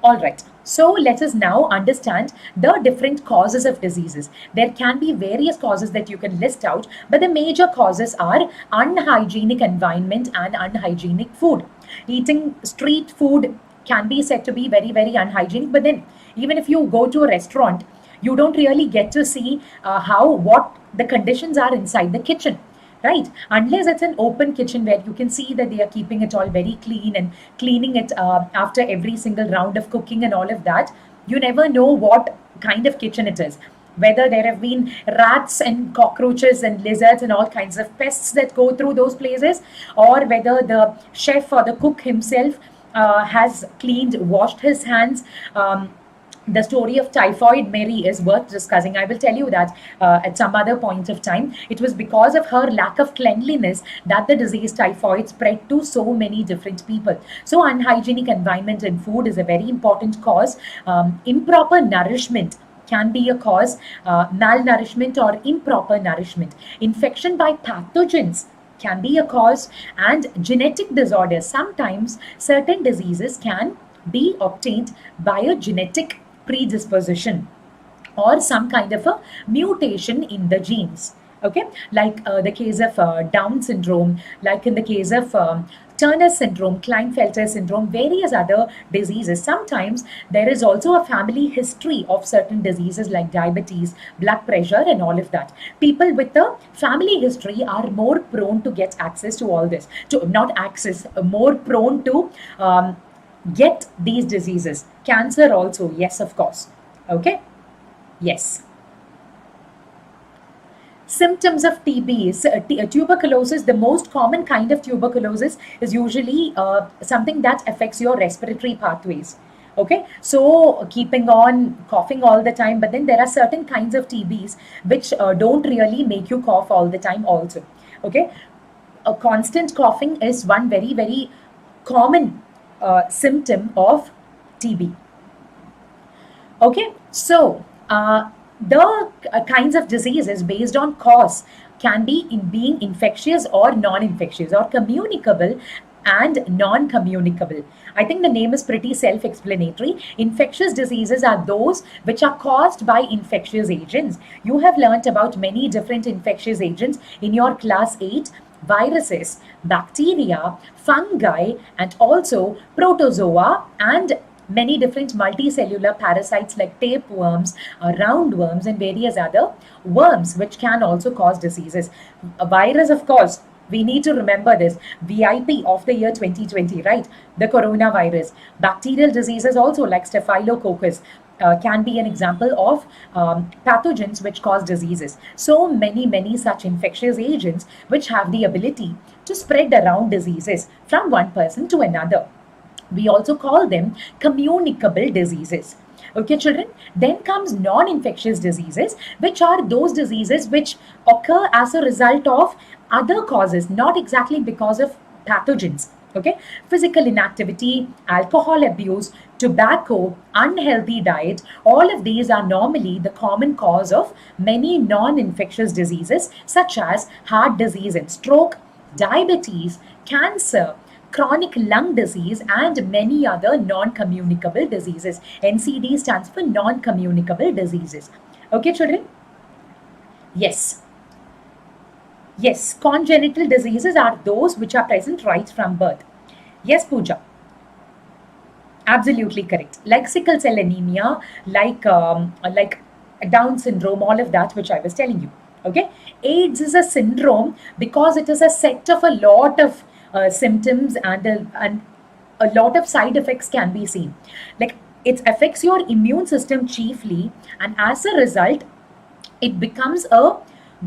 All right. So let us now understand the different causes of diseases. There can be various causes that you can list out, but the major causes are unhygienic environment and unhygienic food. Eating street food can be said to be very, very unhygienic, but then even if you go to a restaurant, you don't really get to see what the conditions are inside the kitchen. Right? Unless it's an open kitchen where you can see that they are keeping it all very clean and cleaning it after every single round of cooking and all of that, you never know what kind of kitchen it is. Whether there have been rats and cockroaches and lizards and all kinds of pests that go through those places, or whether the chef or the cook himself has cleaned, washed his hands. The story of typhoid Mary is worth discussing. I will tell you that at some other point of time. It was because of her lack of cleanliness that the disease typhoid spread to so many different people. So, unhygienic environment and food is a very important cause. Improper nourishment can be a cause, malnourishment or improper nourishment. Infection by pathogens can be a cause, and genetic disorders. Sometimes certain diseases can be obtained by a genetic predisposition or some kind of a mutation in the genes. Okay, like the case of Down syndrome, like in the case of Turner syndrome, Klinefelter syndrome, various other diseases. Sometimes there is also a family history of certain diseases like diabetes, blood pressure, and all of that. People with a family history are more prone to get access to all this. To not access, more prone to get these diseases. Cancer also, yes, of course. Okay, yes. Symptoms of TB is tuberculosis. The most common kind of tuberculosis is usually something that affects your respiratory pathways. Okay, so keeping on coughing all the time, but then there are certain kinds of TBs which don't really make you cough all the time also. Okay, a constant coughing is one very, very common symptom of TB. Okay, so the kinds of diseases based on cause can be in being infectious or non-infectious, or communicable and non-communicable. I think the name is pretty self-explanatory. Infectious diseases are those which are caused by infectious agents. You have learnt about many different infectious agents in your class 8. Viruses, bacteria, fungi, and also protozoa, and many different multicellular parasites like tapeworms, roundworms, and various other worms which can also cause diseases. A virus, of course, we need to remember this. VIP of the year 2020, right? The coronavirus. Bacterial diseases also like staphylococcus can be an example of pathogens which cause diseases. So many such infectious agents which have the ability to spread around diseases from one person to another. We also call them communicable diseases. Okay, children. Then comes non-infectious diseases, which are those diseases which occur as a result of other causes, not exactly because of pathogens. Okay, physical inactivity, alcohol abuse, tobacco, unhealthy diet, all of these are normally the common cause of many non-infectious diseases such as heart disease and stroke, diabetes, cancer, chronic lung disease, and many other non-communicable diseases. NCD stands for non-communicable diseases. Okay, children? Yes. Yes, congenital diseases are those which are present right from birth. Yes, Pooja. Absolutely correct. Like sickle cell anemia, like Down syndrome, all of that which I was telling you. Okay, AIDS is a syndrome because it is a set of a lot of symptoms, and a lot of side effects can be seen. Like it affects your immune system chiefly, and as a result, it becomes a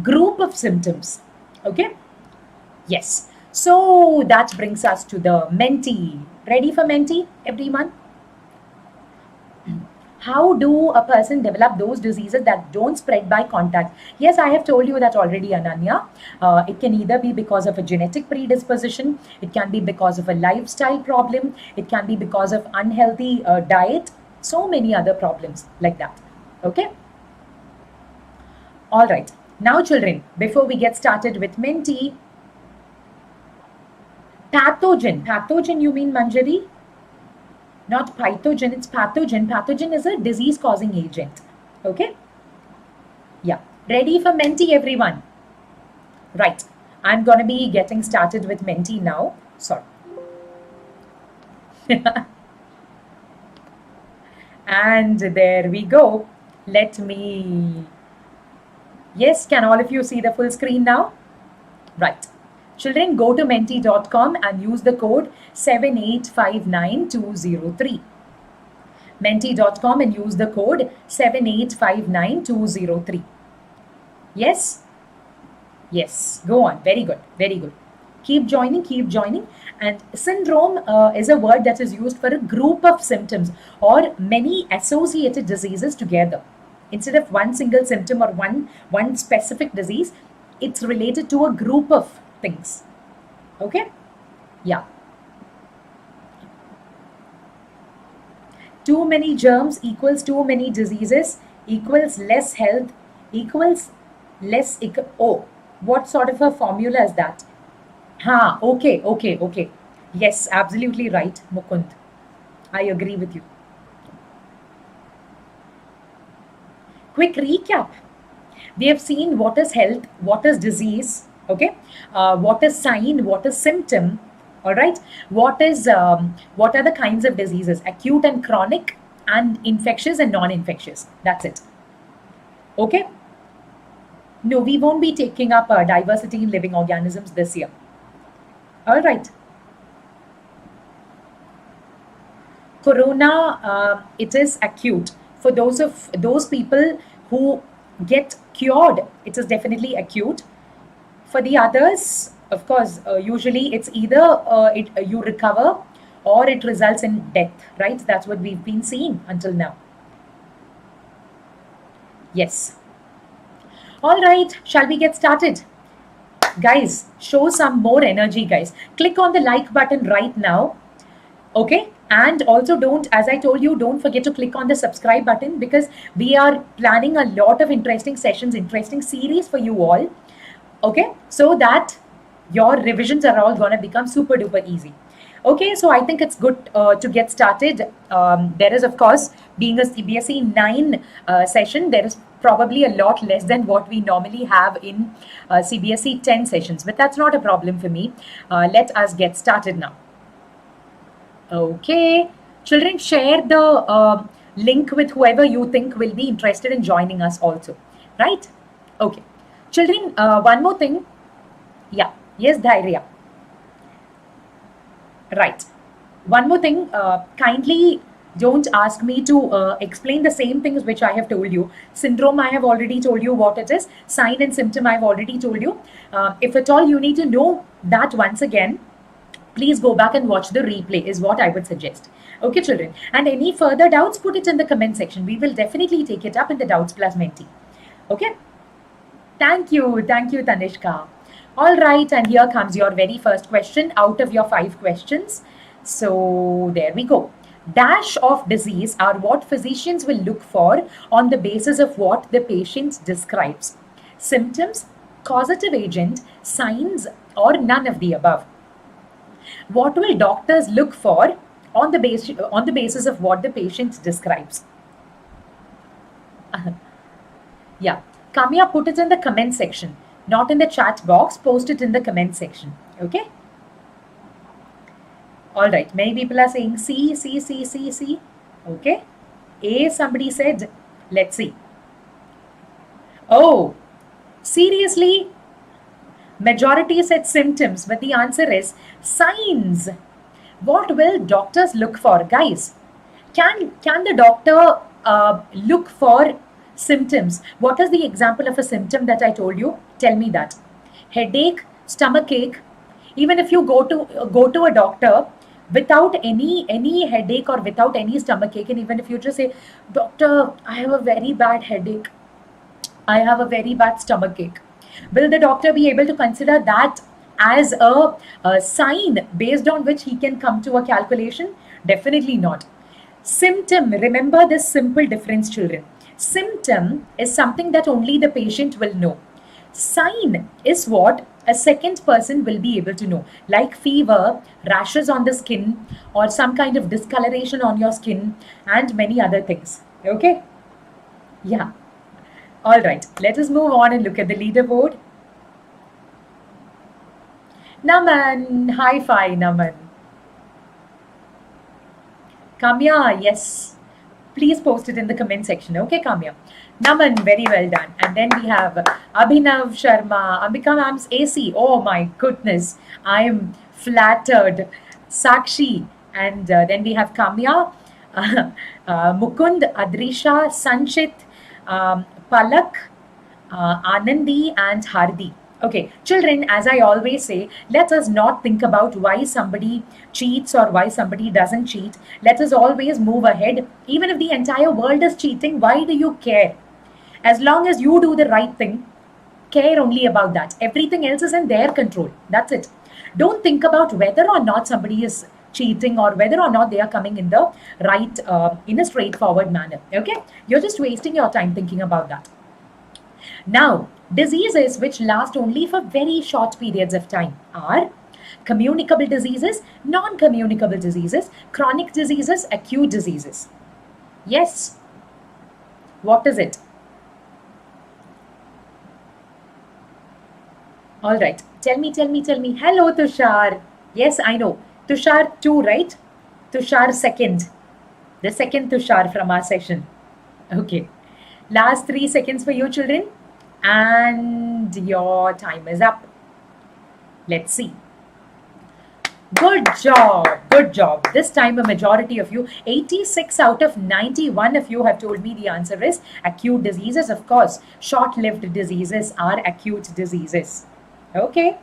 group of symptoms. Okay. Yes. So that brings us to the mentee. Ready for mentee, everyone? How do a person develop those diseases that don't spread by contact? Yes, I have told you that already, Ananya. It can either be because of a genetic predisposition, it can be because of a lifestyle problem, it can be because of unhealthy diet, so many other problems like that. Okay? All right. Now, children, before we get started with mentee, pathogen. Pathogen, you mean Manjari? Not pathogen, it's pathogen. Pathogen is a disease-causing agent. Okay? Yeah. Ready for mentee, everyone? Right. I'm going to be getting started with mentee now. Sorry. And there we go. Let me... Yes, can all of you see the full screen now? Right. Children, go to mentee.com and use the code 7859203. Mentee.com and use the code 7859203. Yes? Yes. Go on. Very good. Very good. Keep joining, keep joining. And syndrome is a word that is used for a group of symptoms or many associated diseases together. Instead of one single symptom or one specific disease, it's related to a group of things. Okay? Yeah. Too many germs equals too many diseases equals less health equals less. Oh, what sort of a formula is that? Okay. Yes, absolutely right, Mukund. I agree with you. Quick recap. We have seen what is health, what is disease, okay? What is sign, what is symptom, all right? What are the kinds of diseases? Acute and chronic, and infectious and non-infectious. That's it. Okay? No, we won't be taking up diversity in living organisms this year. All right. Corona, it is acute. For those people who get cured, it is definitely acute. For the others, of course, usually it's either you recover or it results in death, right? That's what we've been seeing until now. Yes. All right, shall we get started? Guys, show some more energy, guys. Click on the like button right now. Okay, and also don't, as I told you, don't forget to click on the subscribe button, because we are planning a lot of interesting sessions, interesting series for you all. Okay, so that your revisions are all going to become super duper easy. Okay, so I think it's good to get started. There is, of course, being a CBSE 9 session, there is probably a lot less than what we normally have in CBSE 10 sessions, but that's not a problem for me. Let us get started now. Okay, children, share the link with whoever you think will be interested in joining us also, right? Okay, children, one more thing. Yeah, yes, Dhairya. Right. One more thing, kindly don't ask me to explain the same things which I have told you. Syndrome, I have already told you what it is. Sign and symptom, I have already told you. If at all you need to know that once again, please go back and watch the replay is what I would suggest. Okay, children. And any further doubts, put it in the comment section. We will definitely take it up in the Doubts Plus Mentee. Okay. Thank you, Tanishka. All right, and here comes your very first question out of your 5 questions. So there we go. Dash of disease are what physicians will look for on the basis of what the patient describes. Symptoms, causative agent, signs, or none of the above. What will doctors look for on the basis of what the patient describes? Yeah, Kamya, put it in the comment section, not in the chat box. Post it in the comment section. Okay. All right. Many people are saying C. Okay. A, somebody said. Let's see. Oh, seriously? Majority said symptoms, but the answer is signs. What will doctors look for, guys? Can the doctor look for symptoms? What is the example of a symptom that I told you? Tell me that. Headache, stomach ache. Even if you go to a doctor without any headache or without any stomach ache, and even if you just say, "Doctor, I have a very bad headache, I have a very bad stomach ache," will the doctor be able to consider that as a sign based on which he can come to a calculation? Definitely not. Symptom, remember this simple difference, children. Symptom is something that only the patient will know. Sign is what a second person will be able to know, like fever, rashes on the skin, or some kind of discoloration on your skin, and many other things. Okay? Yeah. All right, let us move on and look at the leaderboard. Naman, hi-fi, Naman. Kamya, yes. Please post it in the comment section. Okay, Kamya. Naman, very well done. And then we have Abhinav Sharma, Ambika Ma'am's AC. Oh my goodness, I am flattered. Sakshi, and then we have Kamya, Mukund, Adrisha, Sanchit, Palak, Anandi, and Hardi. Okay, children, as I always say, let us not think about why somebody cheats or why somebody doesn't cheat. Let us always move ahead. Even if the entire world is cheating, why do you care? As long as you do the right thing, care only about that. Everything else is in their control. That's it. Don't think about whether or not somebody is cheating or whether or not they are coming in the right, in a straightforward manner. Okay? You're just wasting your time thinking about that. Now, diseases which last only for very short periods of time are communicable diseases, non communicable diseases, chronic diseases, acute diseases. Yes. What is it? All right. Tell me, tell me, tell me. Hello, Tushar. Yes, I know. Tushar 2, right? Tushar second. The second Tushar from our session. Okay. Last 3 seconds for you, children. And your time is up. Let's see. Good job. Good job. This time, a majority of you, 86 out of 91 of you, have told me the answer is acute diseases. Of course, short lived diseases are acute diseases. Okay.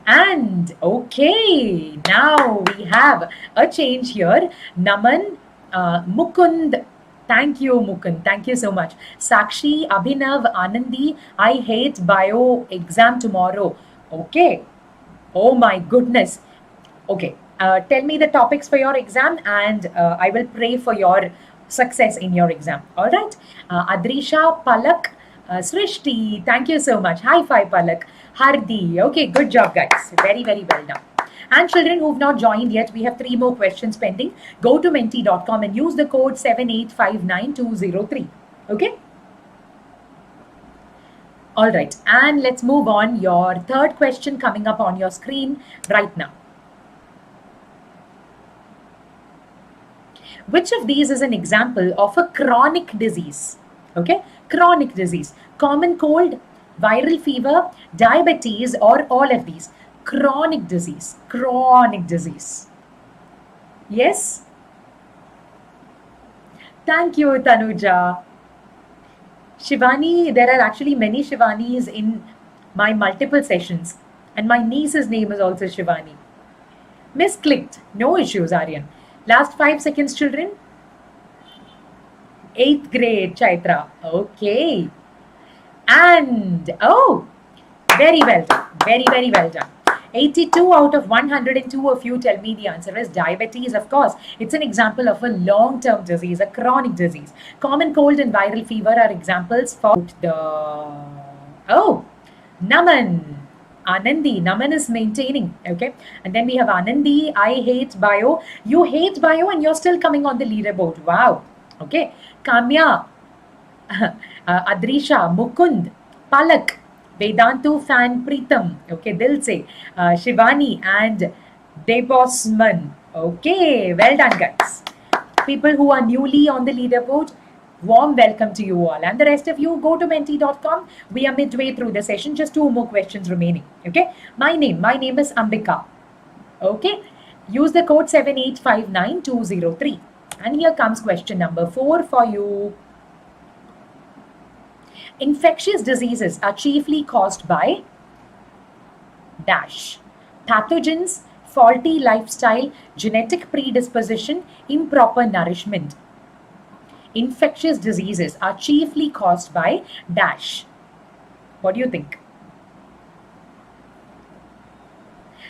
And okay, now we have a change here. Naman, Mukund, thank you, Mukund. Thank you so much. Sakshi, Abhinav, Anandi, I hate bio exam tomorrow. Okay. Oh my goodness. Okay. Tell me the topics for your exam and I will pray for your success in your exam. All right. Adrisha, Palak, Srishti, thank you so much. High five, Palak. Hardi. Okay, good job, guys. Very, very well done. And children who've not joined yet, we have 3 more questions pending. Go to mentee.com and use the code 7859203. Okay? All right. And let's move on. Your third question coming up on your screen right now. Which of these is an example of a chronic disease? Okay, chronic disease. Common cold, viral fever, diabetes, or all of these. Chronic disease. Chronic disease. Yes? Thank you, Tanuja. Shivani, there are actually many Shivanis in my multiple sessions. And my niece's name is also Shivani. Misclicked. No issues, Aryan. Last 5 seconds, children. 8th grade, Chaitra. Okay. And, oh, very well done. Very, very well done. 82 out of 102 of you tell me the answer is diabetes. Of course, it's an example of a long-term disease, a chronic disease. Common cold and viral fever are examples for the... Oh, Naman. Anandi. Naman is maintaining. Okay. And then we have Anandi. I hate bio. You hate bio and you're still coming on the leaderboard. Wow. Okay. Kamya. Adrisha. Mukund. Palak. Vedantu fan Pritam. Okay. Dil se. Shivani and Debosman. Okay. Well done, guys. People who are newly on the leaderboard, warm welcome to you all. And the rest of you, go to mentee.com. We are midway through the session. Just 2 more questions remaining. Okay. My name is Ambika. Okay. Use the code 7859203. And here comes question number 4 for you. Infectious diseases are chiefly caused by dash. Pathogens, faulty lifestyle, genetic predisposition, improper nourishment. Infectious diseases are chiefly caused by dash. What do you think?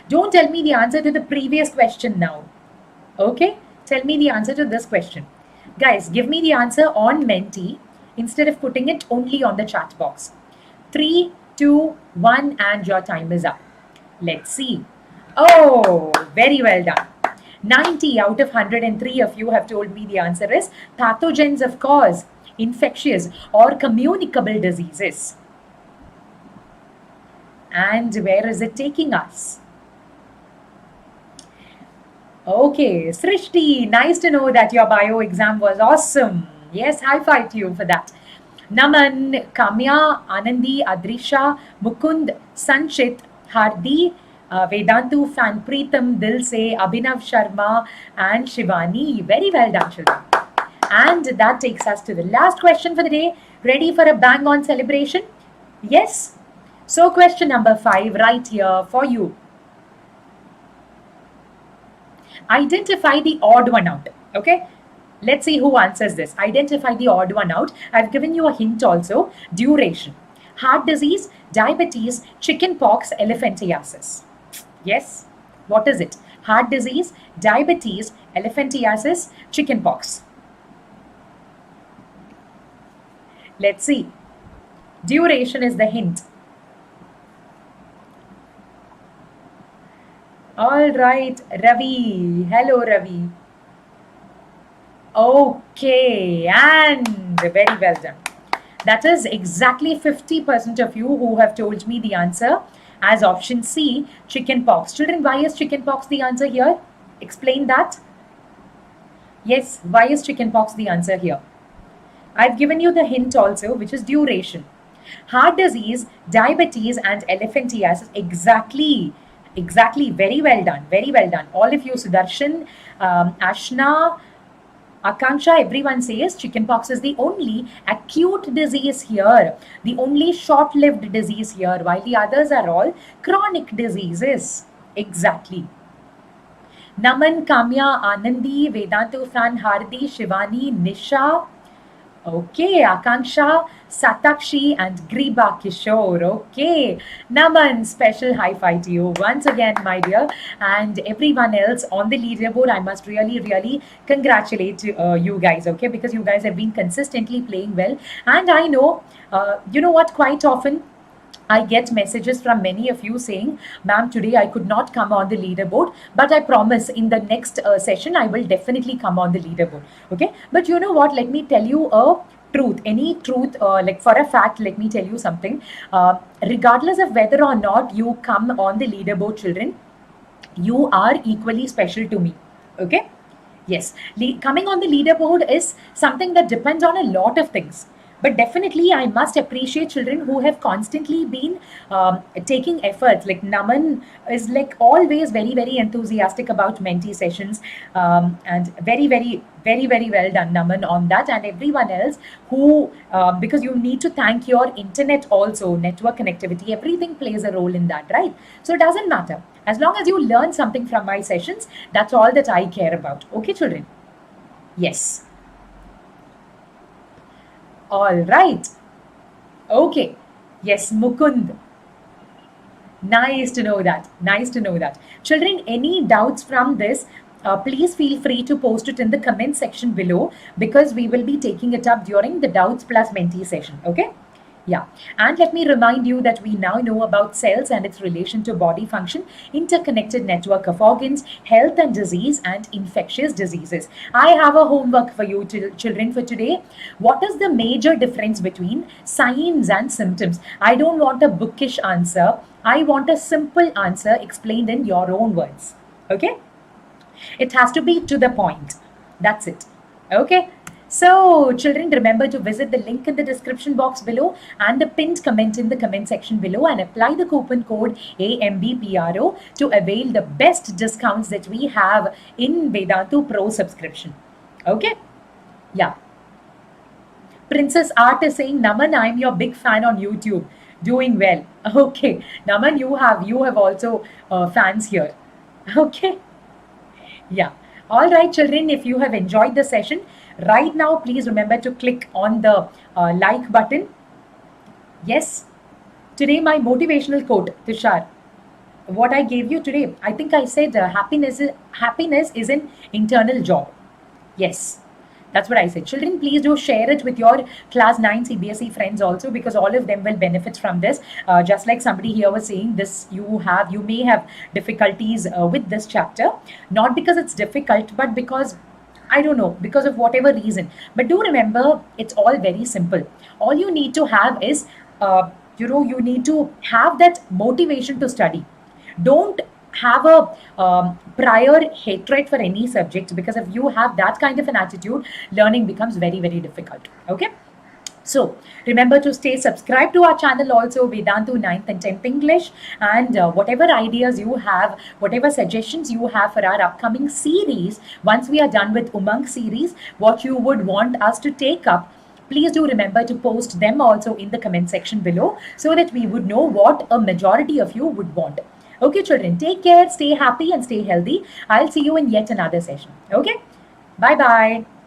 Don't tell me the answer to the previous question now. Okay? Tell me the answer to this question. Guys, give me the answer on Mentee instead of putting it only on the chat box. 3, 2, 1 and your time is up. Let's see. Oh, very well done. 90 out of 103 of you have told me the answer is pathogens, of course, infectious or communicable diseases. And where is it taking us? Okay, Srishti, nice to know that your bio exam was awesome. Yes, high five to you for that. Naman, Kamya, Anandi, Adrisha, Mukund, Sanchit, Hardi, Vedantu, Fan Pritam, Dilse, Abhinav Sharma, and Shivani. Very well done, children. And that takes us to the last question for the day. Ready for a bang on celebration? Yes? So question number 5 right here for you. Identify the odd one out. Okay? Let's see who answers this. Identify the odd one out. I've given you a hint also. Duration. Heart disease, diabetes, chicken pox, elephantiasis. Yes? What is it? Heart disease, diabetes, elephantiasis, chicken pox. Let's see. Duration is the hint. All right, Ravi. Hello, Ravi. Okay, and very well done. That is exactly 50% of you who have told me the answer as option C, chicken pox. Children, why is chicken pox the answer here? Explain that. Yes, why is chicken pox the answer here? I've given you the hint also, which is duration. Heart disease, diabetes, and elephantiasis. Exactly. Very well done. Very well done. All of you, Sudarshan, Ashna, Akanksha, everyone says chickenpox is the only acute disease here, the only short-lived disease here, while the others are all chronic diseases. Exactly. Naman, Kamya, Anandi, Vedantu fan, Hardi, Shivani, Nisha. Okay, Akanksha, Satakshi, and Griba Kishore. Okay, Naman, special high five to you once again, my dear, and everyone else on the leaderboard. I must really congratulate you guys, okay, because you guys have been consistently playing well. And I know, you know what, quite often I get messages from many of you saying, ma'am, today I could not come on the leaderboard, but I promise in the next session, I will definitely come on the leaderboard. Okay. But you know what? Let me tell you a truth. Any truth, like for a fact, let me tell you something. Regardless of whether or not you come on the leaderboard, children, you are equally special to me. Okay. Yes. Coming on the leaderboard is something that depends on a lot of things. But definitely, I must appreciate children who have constantly been taking efforts. Like Naman is like always very enthusiastic about mentee sessions, and very well done, Naman, on that. And everyone else who, because you need to thank your internet also, network connectivity, everything plays a role in that, right? So it doesn't matter. As long as you learn something from my sessions, that's all that I care about. Okay, children? Yes. All right. Okay. Yes, Mukund. Nice to know that. Nice to know that. Children, any doubts from this, please feel free to post it in the comment section below, because we will be taking it up during the doubts plus mentee session. Okay. Yeah, and let me remind you that we now know about cells and its relation to body function, interconnected network of organs, health and disease, and infectious diseases. I have a homework for you children for today. What is the major difference between signs and symptoms? I don't want a bookish answer. I want a simple answer explained in your own words. Okay? It has to be to the point. That's it. Okay? So, children, remember to visit the link in the description box below and the pinned comment in the comment section below and apply the coupon code AMBPRO to avail the best discounts that we have in Vedantu Pro subscription. Okay? Yeah. Princess Art is saying, Naman, I'm your big fan on YouTube. Doing well. Okay. Naman, you have also fans here. Okay? Yeah. All right, children, if you have enjoyed the session, right now, please remember to click on the like button. Yes. Today, my motivational quote, Tushar, what I gave you today, I think I said happiness is an internal job. Yes. That's what I said. Children, please do share it with your class 9 CBSE friends also, because all of them will benefit from this. Just like somebody here was saying, this you may have difficulties with this chapter, not because it's difficult, but because I don't know, because of whatever reason. But do remember, it's all very simple. All you need to have is, you need to have that motivation to study. Don't have a prior hatred for any subject, because if you have that kind of an attitude, learning becomes very difficult. Okay. So remember to stay subscribed to our channel also, Vedantu 9th and 10th English, and whatever ideas you have, whatever suggestions you have for our upcoming series, once we are done with Umang series, what you would want us to take up, please do remember to post them also in the comment section below so that we would know what a majority of you would want. Okay, children, take care, stay happy and stay healthy. I'll see you in yet another session. Okay, bye-bye.